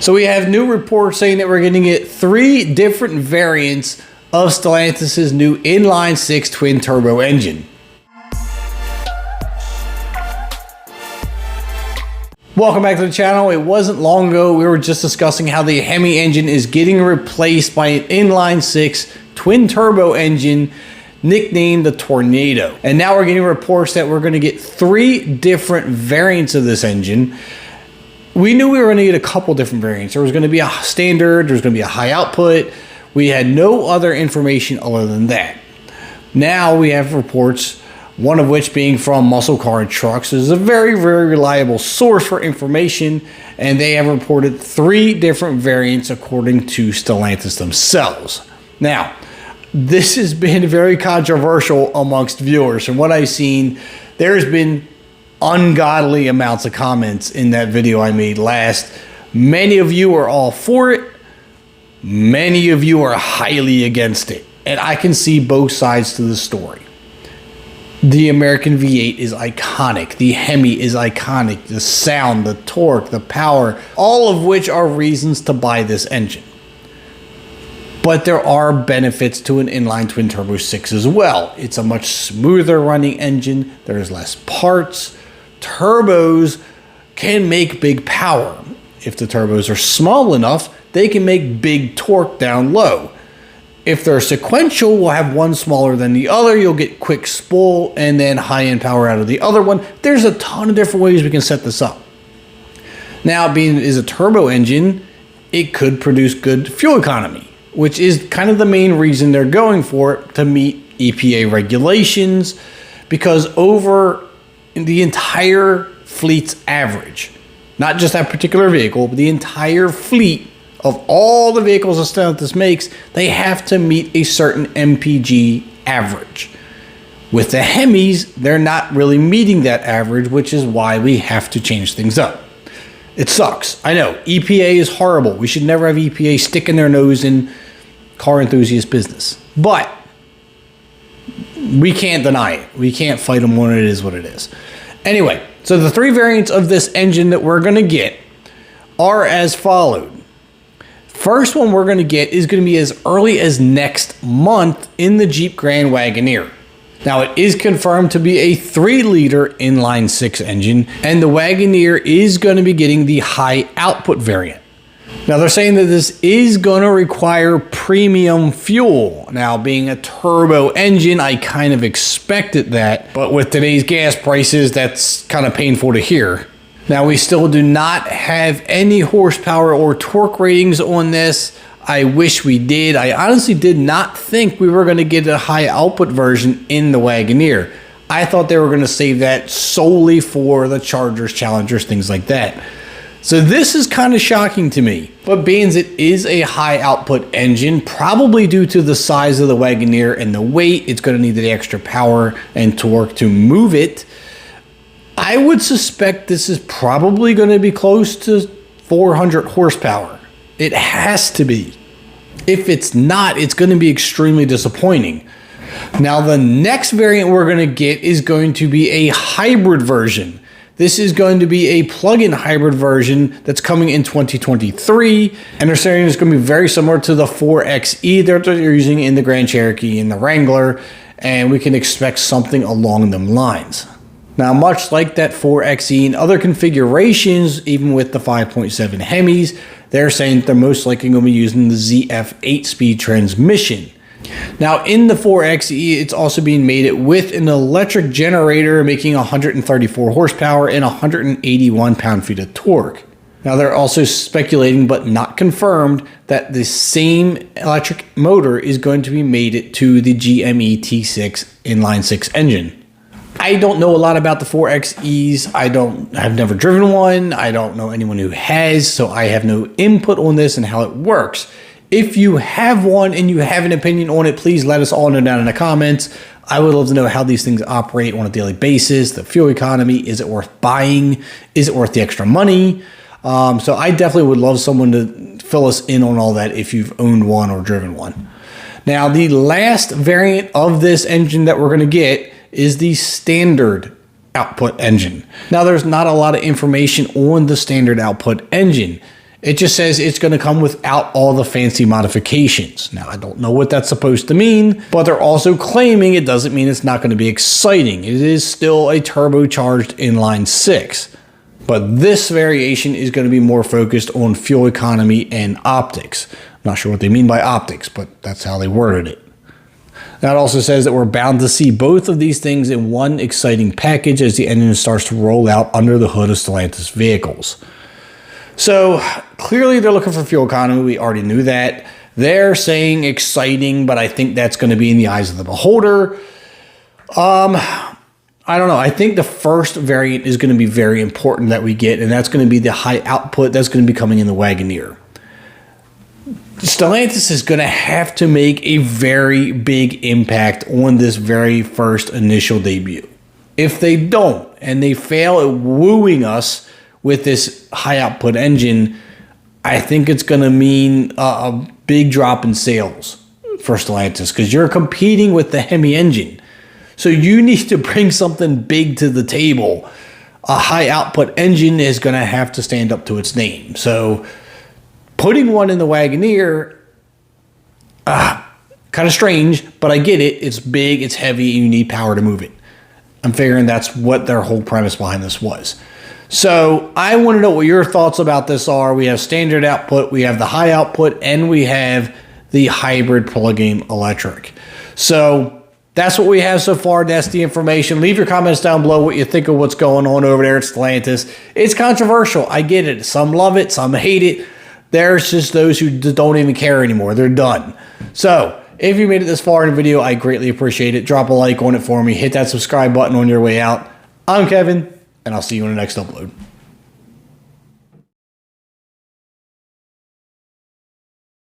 So we have new reports saying that we're going to get 3 different variants of Stellantis' new inline 6 twin turbo engine. Welcome back to the channel. It wasn't long ago we were just discussing how the Hemi engine is getting replaced by an inline 6 twin turbo engine nicknamed the Tornado. And now we're getting reports that we're going to get 3 different variants of this engine. We knew we were going to get a couple different variants. There was going to be a standard, there was going to be a high output. We had no other information other than that. Now we have reports, one of which being from Muscle Car and Trucks. This is a very, very reliable source for information, and they have reported 3 different variants according to Stellantis themselves. Now, this has been very controversial amongst viewers. From what I've seen, there's been ungodly amounts of comments in that video I made last. Many of you are all for it. Many of you are highly against it. And I can see both sides to the story. The American V8 is iconic. The Hemi is iconic. The sound, the torque, the power, all of which are reasons to buy this engine. But there are benefits to an inline twin turbo 6 as well. It's a much smoother running engine. There's less parts. Turbos can make big power. If the turbos are small enough, they can make big torque down low. If they're sequential, we'll have one smaller than the other. You'll get quick spool and then high-end power out of the other one. There's a ton of different ways we can set this up. Now, being it is a turbo engine, it could produce good fuel economy, which is kind of the main reason they're going for it, to meet EPA regulations, because over the entire fleet's average, not just that particular vehicle, but the entire fleet of all the vehicles that Stellantis makes, they have to meet a certain MPG average. With the Hemis, they're not really meeting that average, which is why we have to change things up. It sucks. I know, EPA is horrible. We should never have EPA sticking their nose in car enthusiast business. But we can't deny it. We can't fight them when it is what it is. Anyway, so the 3 variants of this engine that we're going to get are as followed. First one we're going to get is going to be as early as next month in the Jeep Grand Wagoneer. Now, it is confirmed to be a 3-liter inline 6 engine, and the Wagoneer is going to be getting the high output variant. Now, they're saying that this is going to require premium fuel. Now, being a turbo engine, I kind of expected that, but with today's gas prices, that's kind of painful to hear. Now, we still do not have any horsepower or torque ratings on this. I wish we did. I honestly did not think we were going to get a high output version in the Wagoneer. I thought they were going to save that solely for the Chargers, Challengers, things like that. So this is kind of shocking to me. But being it is a high output engine, probably due to the size of the Wagoneer and the weight, it's going to need the extra power and torque to move it. I would suspect this is probably going to be close to 400 horsepower. It has to be. If it's not, it's going to be extremely disappointing. Now, the next variant we're going to get is going to be a hybrid version. This is going to be a plug-in hybrid version that's coming in 2023. And they're saying it's going to be very similar to the 4xe that they're using in the Grand Cherokee and the Wrangler. And we can expect something along them lines. Now, much like that 4xe and other configurations, even with the 5.7 Hemis, they're saying they're most likely going to be using the ZF 8-speed transmission. Now, in the 4xe, it's also being made with an electric generator making 134 horsepower and 181 pound-feet of torque. Now, they're also speculating, but not confirmed, that the same electric motor is going to be made to the GME T6 inline 6 engine. I don't know a lot about the 4xe's. I've never driven one. I don't know anyone who has, so I have no input on this and how it works. If you have one and you have an opinion on it, please let us all know down in the comments. I would love to know how these things operate on a daily basis. The fuel economy, is it worth buying? Is it worth the extra money? So I definitely would love someone to fill us in on all that if you've owned one or driven one. Now, the last variant of this engine that we're going to get is the standard output engine. Now, there's not a lot of information on the standard output engine. It just says it's going to come without all the fancy modifications. Now, I don't know what that's supposed to mean, but they're also claiming it doesn't mean it's not going to be exciting. It is still a turbocharged inline 6, but this variation is going to be more focused on fuel economy and optics. I'm not sure what they mean by optics, but that's how they worded it. Now, it also says that we're bound to see both of these things in one exciting package as the engine starts to roll out under the hood of Stellantis vehicles. So clearly they're looking for fuel economy. We already knew that. They're saying exciting, but I think that's going to be in the eyes of the beholder. I don't know. I think the first variant is going to be very important that we get, and that's going to be the high output that's going to be coming in the Wagoneer. Stellantis is going to have to make a very big impact on this very first initial debut. If they don't, and they fail at wooing us with this high output engine, I think it's going to mean a big drop in sales for Stellantis, because you're competing with the Hemi engine. So you need to bring something big to the table. A high output engine is going to have to stand up to its name. So putting one in the Wagoneer, kind of strange, but I get it. It's big, it's heavy, and you need power to move it. I'm figuring that's what their whole premise behind this was. So I want to know what your thoughts about this are. We have standard output, we have the high output, and we have the hybrid plug-in electric. So that's what we have so far. That's the information. Leave your comments down below what you think of what's going on over there at Stellantis. It's controversial. I get it. Some love it, some hate it. There's just those who don't even care anymore. They're done. So if you made it this far in the video, I greatly appreciate it. Drop a like on it for me. Hit that subscribe button on your way out. I'm Kevin, and I'll see you in the next upload.